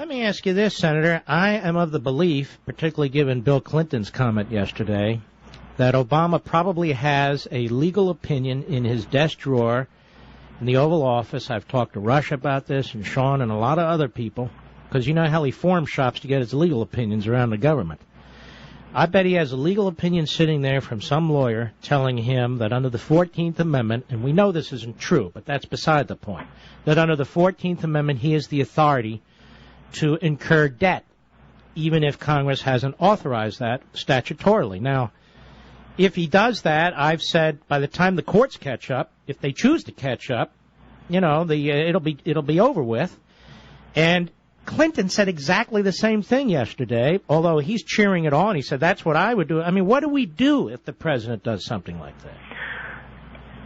Let me ask you this, Senator. I am of the belief, particularly given Bill Clinton's comment yesterday, that Obama probably has a legal opinion in his desk drawer in the Oval Office. I've talked to Rush about this and Sean and a lot of other people, because you know how he form shops to get his legal opinions around the government. I bet he has a legal opinion sitting there from some lawyer telling him that under the 14th Amendment, and we know this isn't true, but that's beside the point, that under the 14th Amendment he has the authority to incur debt, even if Congress hasn't authorized that statutorily. Now, if he does that, I've said by the time the courts catch up, if they choose to catch up, you know, it'll be over with. And Clinton said exactly the same thing yesterday, although he's cheering it on. He said, that's what I would do. I mean, what do we do if the president does something like that?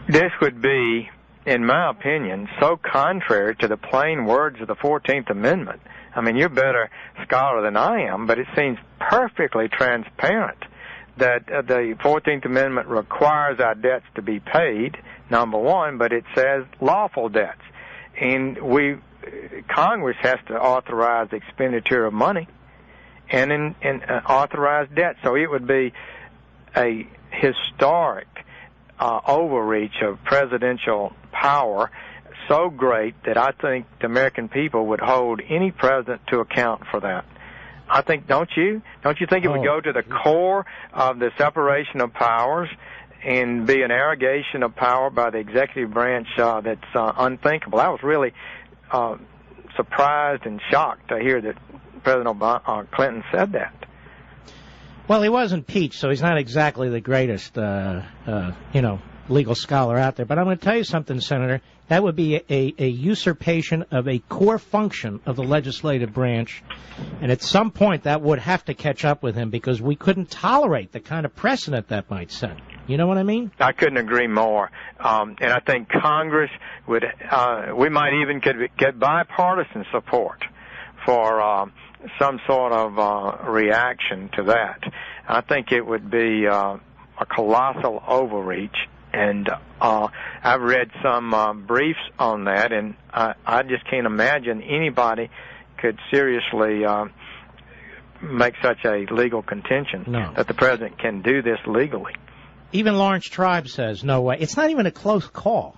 This would be, in my opinion, so contrary to the plain words of the 14th Amendment. I mean, you're a better scholar than I am, but it seems perfectly transparent that the 14th Amendment requires our debts to be paid, number one, but it says lawful debts. And Congress has to authorize the expenditure of money and authorize debt. So it would be a historic overreach of presidential power so great that I think the American people would hold any president to account for that. I think, don't you? Don't you think it would go to the core of the separation of powers and be an arrogation of power by the executive branch that's unthinkable? I was really surprised and shocked to hear that President Clinton said that. Well, he was impeached, so he's not exactly the greatest, legal scholar out there. But I'm going to tell you something, Senator. That would be a usurpation of a core function of the legislative branch. And at some point, that would have to catch up with him because we couldn't tolerate the kind of precedent that might set. You know what I mean? I couldn't agree more. And I think Congress would, we might even get bipartisan support for some sort of reaction to that. I think it would be a colossal overreach. And I've read some briefs on that, and I just can't imagine anybody could seriously make such a legal contention that the president can do this legally. Even Lawrence Tribe says no way. It's not even a close call.